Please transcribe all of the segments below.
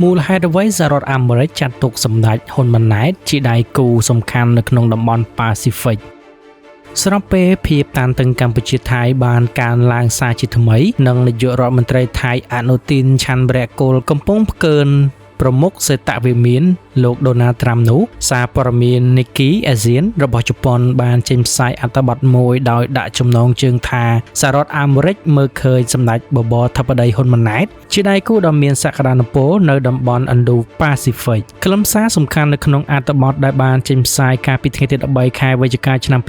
មូលហេតុអ្វីសហរដ្ឋអាមេរិកចាត់ទុកសម្ដេចហ៊ុនម៉ាណែតជាដៃគូសំខាន់នៅក្នុងតំបន់ប៉ាស៊ីហ្វិកស្របពេលភាពតានតឹងកម្ពុជាថៃបានកើនឡើងសារជាថ្មីនិងនាយករដ្ឋមន្ត្រីថៃអនុទីនឆាន់វរៈកុលកំពុងផ្កើនប្រមុខសេតវិមានលោកដូណាល់ត្រាំនោះសារព័ត៌មាន Nikkei ASEAN របស់ជប៉ុនបានចេញផ្សាយអត្ថបទមួយដោយដាក់ចំណងជើងថាសហរដ្ឋអាមេរិកមើលឃើញសម្ដេចបបរធិបតីហ៊ុនម៉ាណែតជាដៃគូដ៏មានសក្តានុពលនៅតំបន់ Indo-Pacific ខ្លឹមសារសំខាន់នៅក្នុងអត្ថបទដែលបានចេញផ្សាយកាលពីថ្ងៃទី13ខែវិច្ឆិកាឆ្នាំ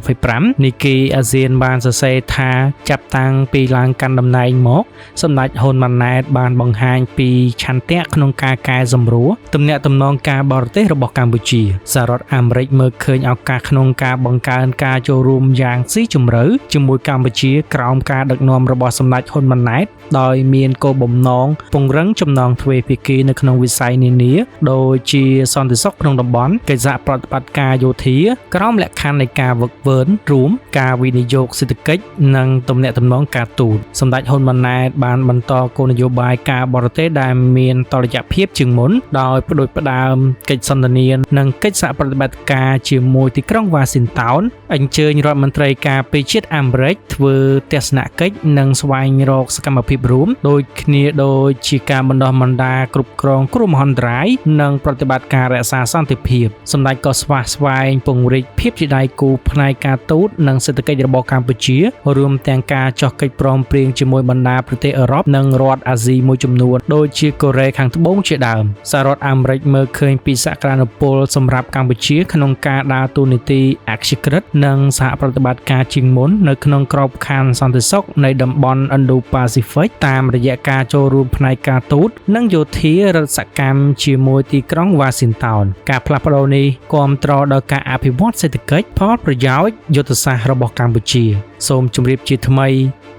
2025 Nikkei ASEAN បានសរសេរថាចាប់តាំងពីឡើងកាន់តំណែងមកសម្ដេចហ៊ុនម៉ាណែតបានបង្ហាញពីឆន្ទៈក្នុងការកែសម្រួលទំនាក់ទំនងការបរទេសរបស់កម្ពុជាសហរដ្ឋអាមេរិកមើលឃើញឱកាសក្នុងការបង្កើនការចូលរួមយ៉ាងស៊ីជម្រៅជាមួយកម្ពុជាក្រោមការដឹកនាំរបស់សម្ដេចហ៊ុនម៉ាណែតដោយមានគោលបំណងពង្រឹងចំណងទ្វេភាគីនៅក្នុងវិស័យនានាដូចជាសន្តិសុខក្នុងតំបន់កិច្ចសហប្រតិបត្តិការយោធាក្រោមលក្ខខណ្ឌនៃការហ្វឹកហ្វឺនរួមការវិនិយោគសេដ្ឋកិច្ចនិងទំនាក់ទំនងការទូតសម្ដេចហ៊ុនម៉ាណែតបានបន្តគោលនយោបាយការបរទេសដែលមានតុល្យភាពជាងមុនដោយផ្ដួចផ្ដើមកិច្ចសន្ទនានិងកិច្ចសហប្រតិបត្តិការជាមួយទីក្រុងវ៉ាស៊ីនតោនអញ្ជើញរដ្ឋមន្ត្រីការពារជាតិអាមេរិកធ្វើទស្សនកិច្ចនិងស្វែងរកសកម្មភាពរួមដូចគ្នាដូចជាការបណ្ដោះបណ្ដាលគ្រប់គ្រងគ្រោះមហន្តរាយនិងប្រតិបត្តិការរក្សាសន្តិភាពសម្ដេចក៏ស្វែងពង្រីកភាពជាដៃគូផ្នែកការទូតនិងសេដ្ឋកិច្ចរបស់កម្ពុជារួមទាំងការចុះកិច្ចព្រមព្រៀងជាមួយបណ្ដាប្រទេសអឺរ៉ុបនិងរដ្ឋអាស៊ីមួយចំនួនដូចជាកូរ៉េខាងត្បូងជាដើមសហរដ្ឋអាមេរិកមើលឃើញពីសក្តានុពលសម្រាប់កម្ពុជាក្នុងការដើរតួនាទីអព្យាក្រឹតនិងសហប្រតិបត្តិការជាងមុននៅក្នុងក្របខ័ណ្ឌសន្តិសុខនៃតំបន់ Indo-Pacific តាមរយៈការចូលរួមផ្នែកការទូតនិងយោធារដ្ឋសកម្មជាមួយទីក្រុងវ៉ាស៊ីនតោនការផ្លាស់ប្ដូរនេះគាំទ្រដល់ការអភិវឌ្ឍសេដ្ឋកិច្ចផលប្រយោជន៍យុទ្ធសាស្ត្ររបស់កម្ពុជាសូមជម្រាបជាថ្មី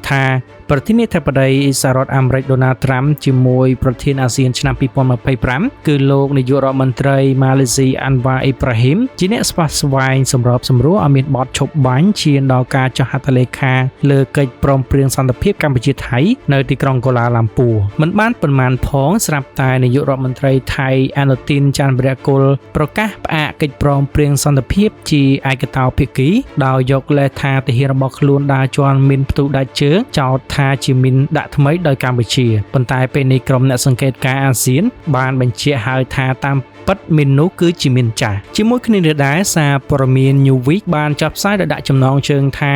ថាប្រធានាធិបតីសហរដ្ឋអាមេរិកដូណាល់ត្រាំជាមួយប្រធានអាស៊ានឆ្នាំ2025គឺលោកនាយករដ្ឋមន្ត្រីម៉ាឡេស៊ីអាន់វ៉ាអ៊ីប្រាហ៊ីមជាអ្នកស្វែងសម្របសម្រួលឲ្យមានបទឈប់បាញ់ឈានដល់ការចុះហត្ថលេខាលើកិច្ចព្រមព្រៀងសន្តិភាពកម្ពុជាថៃនៅទីក្រុងកូឡាឡាំពួរមិនបានប៉ុន្មានផងស្រាប់តែនាយករដ្ឋមន្ត្រីថៃអនុទីនច័ន្ទវរៈកុលប្រកាសផ្អាកកិច្ចព្រមព្រៀងសន្តិភាពជាឯកតោភាគីដោយយកលេសថាទាហានរបស់ខ្លួនដើរជាន់មានផ្ទុះដាច់ជើងចោទថាជាមីនដាក់ថ្មីដោយកម្ពុជាប៉ុន្តែពេលនេះក្រុមអ្នកសង្កេតការណ៍អាស៊ានបានបញ្ជាក់ហើយថាតាមពិតមីននោះគឺជាមីនចាស់ជាមួយគ្នានេះដែរសារព័ត៌មាន New Week បានចាប់ផ្សាយដោយដាក់ចំណងជើងថា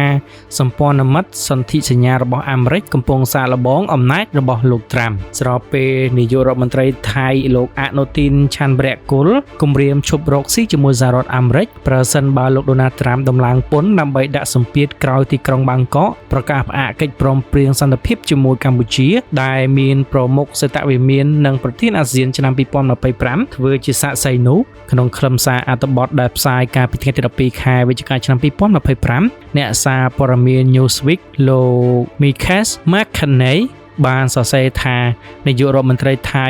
សម្ព័ន្ធមិត្តសន្ធិសញ្ញារបស់អាមេរិកកំពុងសាកល្បងអំណាចរបស់លោកត្រាំស្របពេលនាយករដ្ឋមន្ត្រីថៃលោកអនុទីនឆាន់វរៈកុលគម្រាមឈប់រកស៊ីជាមួយសហរដ្ឋអាមេរិកប្រសិនបើលោកដូណាល់ត្រាំដំឡើងពន្ធដើម្បីដាក់សម្ពាធក្រោយទីក្រុងបាងកកប្រកាសផ្អាកកិច្ចព្រមព្រៀងសន្តិភាពជាមួយកម្ពុជាដែលមានប្រមុខសេតវិមាននិងប្រធានអាស៊ានឆ្នាំ2025ធ្វើជាសាក្សីនោះក្នុងខ្លឹមសារអត្ថបទដែលផ្សាយកាលពីថ្ងៃទី12ខែវិច្ឆិកាឆ្នាំ2025អ្នកសារព័ត៌មាន Newsweek លោក Mikas McKenney បានសរសេរថានាយករដ្ឋមន្ត្រីថៃ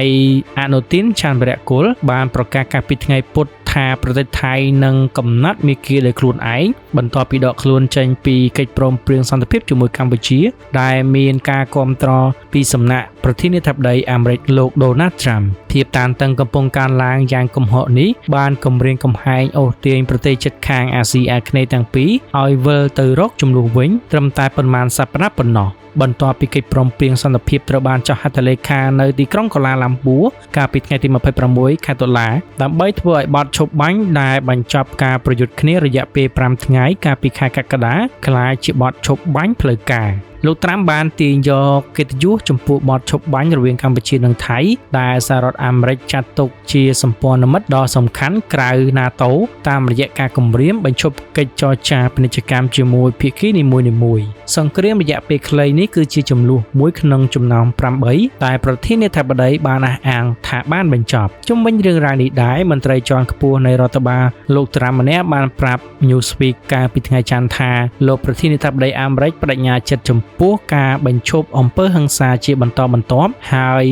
អនុទីនឆាន់វរៈកុលបានប្រកាសកាលពីថ្ងៃពុធថាប្រទេសថៃនឹងកំណត់មាគ៌ាដោយខ្លួនឯងបន្ទាប់ពីដកខ្លួនចេញពីកិច្ចព្រមព្រៀងសន្តិភាពជាមួយកម្ពុជាដែលមានការគាំទ្រពីសំណាក់ប្រធានាធិបតីអាមេរិកលោកដូណាល់ត្រាំភាពតានតឹងកំពុងកើនឡើងយ៉ាងគំហុកនេះបានគំរាមកំហែងអូសទាញប្រទេសជិតខាងអាស៊ីអាគ្នេយ៍ទាំងពីរឲ្យវិលទៅរកជំនួសវិញត្រឹមតែប៉ុន្មានសប្តាហ៍ប៉ុណ្ណោះបន្ទាប់ពីកិច្ចព្រមព្រៀងសន្តិភាពត្រូវបានចុះហត្ថលេខានៅទីក្រុងកូឡាឡាំពួរកាលពីថ្ងៃទី26ខែតុលាដើម្បីធ្វើឲ្យបទឈប់បាញ់ដែលបញ្ចប់ការប្រយុទ្ធគ្នារយៈពេល5ថ្ងៃកាលពីខែកក្កដាក្លាយជាបទឈប់បាញ់ផ្លូវការលោកត្រាំបានទាញយកកិត្តិយសចំពោះបទឈប់បាញ់រវាងកម្ពុជានិងថៃដែលសហរដ្ឋអាមេរិកចាត់ទុកជាសម្ព័ន្ធមិត្តដ៏សំខាន់ក្រៅ NATO តាមរយៈការគម្រាមបញ្ឈប់កិច្ចចរចាពាណិជ្ជកម្មជាមួយភាគីនីមួយៗសង្គ្រាមរយៈពេលខ្លីនេះគឺជាចំនួនមួយក្នុងចំណោម8តែប្រធានាធិបតីបានអះអាងថាបានបញ្ចប់ជុំវិញរឿងរ៉ាវនេះដែរមន្ត្រីជាន់ខ្ពស់នៃរដ្ឋបាលលោកត្រាំម្នាក់បានប្រាប់ Newsweek កាលពីថ្ងៃច័ន្ទថាលោកប្រធានាធិបតីអាមេរិកបដិញ្ញាចិត្តចំ ពោះការបញ្ឈប់អំពើហិង្សាជាបន្តបន្ទាប់ហើយ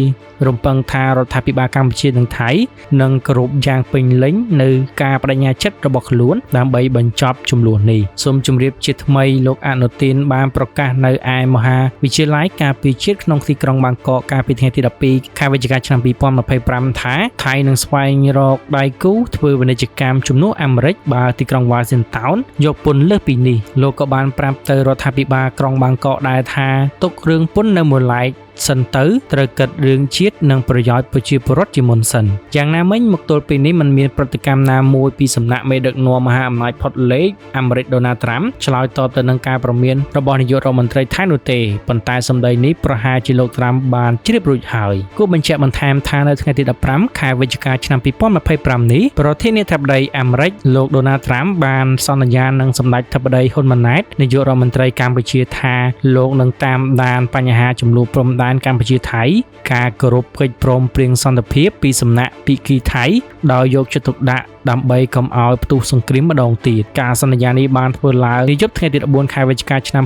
រំពឹងថារដ្ឋាភិបាលកម្ពុជានិងថៃនឹងគោរពយ៉ាងពេញលេញនៅការបដិញ្ញាចិត្តរបស់ខ្លួនដើម្បីបញ្ចប់ជម្លោះនេះសូមជម្រាបជាថ្មីលោកអនុទានបានប្រកាសនៅឯមហាវិទ្យាល័យការពារជាតិក្នុងទីក្រុងបាងកកកាលពីថ្ងៃទី12ខែវិច្ឆិកាឆ្នាំ2025ថាថៃនឹងស្វែងរកដៃគូធ្វើពាណិជ្ជកម្មជំនួសអាមេរិកបើទីក្រុង Washington យកពន្ធលើសពីនេះលោកក៏បានប្រាប់ទៅរដ្ឋាភិបាលក្រុងបាងកកដែរថាទុករឿងពន្ធនៅមួយឡែកសិនទៅត្រូវគិតរឿងជាតិនិងប្រយោជន៍ប្រជាពលរដ្ឋជាមុនសិនយ៉ាងណាមិញមកទល់ពេលនេះมันមានប្រតិកម្មណាមួយពីសំណាក់មេដឹកនាំមហាអំណាចផុតលេខអាមេរិកដូណាល់ត្រាំឆ្លើយតបទៅនឹងការប្រមានរបស់នាយករដ្ឋមន្ត្រីថៃនោះទេប៉ុន្តែសម្ដីនេះប្រហែលជាលោកត្រាំបានជ្រាបរួចហើយគូបញ្ជាក់បន្ថែមថានៅថ្ងៃទី15ខែវិច្ឆិកាឆ្នាំ2025នេះប្រធានាធិបតីអាមេរិកលោកដូណាល់ត្រាំបានសន្យានឹងសម្ដេចធិបតីហ៊ុនម៉ាណែតនាយករដ្ឋមន្ត្រីកម្ពុជាថាលោកនឹងតាមដានបញ្ហាចំនួនព្រំដែនកម្ពុជាថៃការគោរពកិច្ចព្រមព្រៀងសន្តិភាពពីសំណាក់ភាគីថៃដោយយកចិត្តទុកដាក់ដើម្បីកុំឲ្យផ្ទុះសង្គ្រាមម្ដងទៀតការសន្យានេះបានធ្វើឡើងនាយប់ថ្ងៃទី14ខែវិច្ឆិកាឆ្នាំ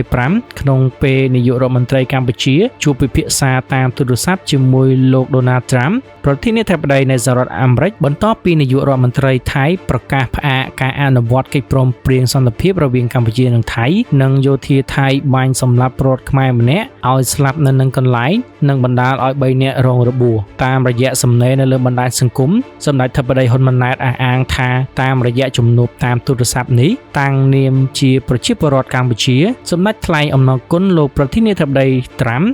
2025ក្នុងពេលនាយករដ្ឋមន្ត្រីកម្ពុជាជួបពិភាក្សាតាមទូរស័ព្ទជាមួយលោកដូណាល់ត្រាំប្រធានាធិបតីនៃសហរដ្ឋអាមេរិកបន្ទាប់ពីនាយករដ្ឋមន្ត្រីថៃប្រកាសផ្អាកការអនុវត្តកិច្ចព្រមព្រៀងសន្តិភាពរវាងកម្ពុជានិងថៃនិងយោធាថៃបាញ់សម្លាប់ពលរដ្ឋខ្មែរម្នាក់ឲ្យស្លាប់នៅនឹងកន្លែងនិងបណ្ដាលឲ្យ3នាក់រងរបួសតាមរយៈសំណេរនៅលើបណ្ដាញសង្គមសម្ដេចធិបតីហ៊ុនម៉ាណែតអះអាងថាតាមរយៈជំនួបតាមទូរស័ព្ទនេះតាំងនាមជាប្រជាពលរដ្ឋកម្ពុជាសម្ដេចថ្លែងអំណរគុណលោកប្រធានាធិបតីត្រាំ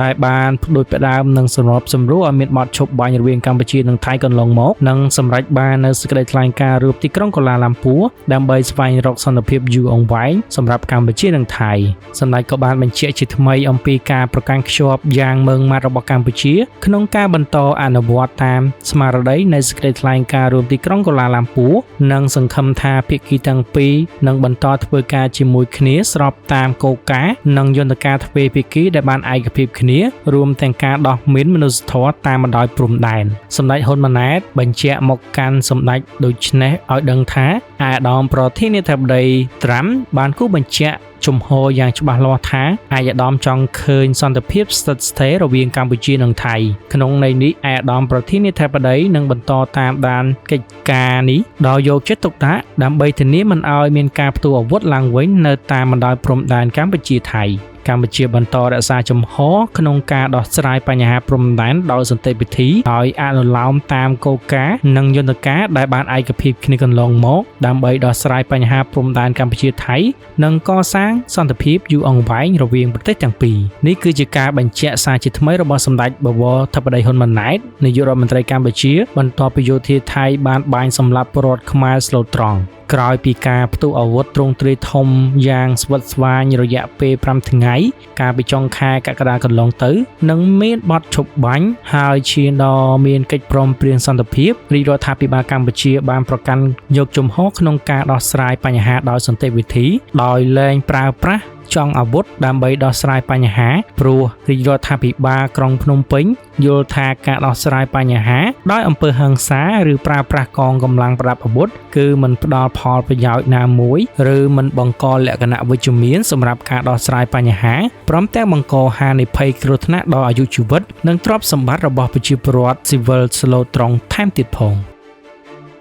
ដែលបានផ្ដួចផ្ដើមនឹងសម្របសម្រួលឲ្យមានបទឈប់បាញ់រវាងកម្ពុជានិងថៃកន្លងមកនិងសម្រេចបាននៅសេចក្តីថ្លែងការណ៍រួមទីក្រុងកូឡាឡាំពួរដើម្បីស្វែងរកសន្តិភាពយូរអង្វែងសម្រាប់កម្ពុជានិងថៃសម្ដេចក៏បានបញ្ជាក់ជាថ្មីអំពីការប្រកាន់ខ្ជាប់យ៉ាងម៉ឺងម៉ាត់របស់កម្ពុជាក្នុងការបន្តអនុវត្តតាមស្មារតីនៃសេចក្តីថ្លែងការណ៍រួមទីក្រុងកូឡាឡាំពួរនិងសង្ឃឹមថាភាគីទាំងពីរនឹងបន្តធ្វើការជាមួយគ្នាស្របតាមគោលការណ៍និងយន្តការទ្វេភាគីដែលបានឯកភាពគ្នារួមទាំងការដោះមានមនុស្សធម៌តាមបណ្ដោយព្រំដែនសម្ដេចហ៊ុនម៉ាណែតបញ្ជាក់មកកាន់សម្ដេចដូចនេះឲ្យដឹងថាអាដាមប្រធានាធិបតីត្រាំបានគូបញ្ជាក់ជំហរយ៉ាងច្បាស់លាស់ថាអាយដាមចង់ឃើញសន្តិភាពស្ថិតស្ថេររវាងកម្ពុជានិងថៃក្នុងន័យនេះអាយដាមប្រធានាធិបតីនឹងបន្តតាមដានកិច្ចការនេះដោយយកចិត្តទុកដាក់ដើម្បីធានាមិនឲ្យមានការផ្ទុះអាវុធឡើងវិញនៅតាមបណ្ដោយព្រំដែនកម្ពុជាថៃកម្ពុជាបន្តរក្សាជំហរក្នុងការដោះស្រាយបញ្ហាព្រំដែនដោយសន្តិវិធីដោយអនុលោមតាមគោលការណ៍និងយន្តការដែលបានឯកភាពគ្នាកន្លងមកដើម្បីដោះស្រាយបញ្ហាព្រំដែនកម្ពុជាថៃនិងកសាងសន្តិភាពយូរអង្វែងរវាងប្រទេសទាំងពីរនេះគឺជាការបញ្ជាក់សារជាថ្មីរបស់សម្ដេចបវរធិបតីហ៊ុនម៉ាណែតនាយករដ្ឋមន្ត្រីកម្ពុជាបន្ទាប់ពីយោធាថៃបានបាញ់សម្លាប់ពលរដ្ឋខ្មែរស្លូតត្រង់ក្រោយពីការផ្ទុះអាវុធទ្រង់ទ្រាយធំយ៉ាងស្វិតស្វាញរយៈពេល5ថ្ងៃកាលពីចុងខែកក្កដាកន្លងទៅនឹងមានបទឈប់បាញ់ហើយឈានដល់មានកិច្ចព្រមព្រៀងសន្តិភាពរាជរដ្ឋាភិបាលកម្ពុជាបានប្រកាន់យកជំហរក្នុងការដោះស្រាយបញ្ហាដោយសន្តិវិធីដោយលែងប្រើប្រាស់ចង់អាវុធដើម្បីដោះស្រាយបញ្ហាព្រោះរាជរដ្ឋាភិបាលក្រុងភ្នំពេញយល់ថាការដោះស្រាយបញ្ហាដោយអំពើហិង្សាឬប្រើប្រាស់កងកម្លាំងប្រដាប់អាវុធគឺមិនផ្ដល់ផលប្រយោជន៍ណាមួយឬមិនបង្កលក្ខណៈវិជ្ជមានសម្រាប់ការដោះស្រាយបញ្ហាព្រមទាំងបង្កហានិភ័យគ្រោះថ្នាក់ដល់អាយុជីវិតនិងទ្រព្យសម្បត្តិរបស់ប្រជាពលរដ្ឋស៊ីវិលស្លូតត្រង់ថែមទៀតផង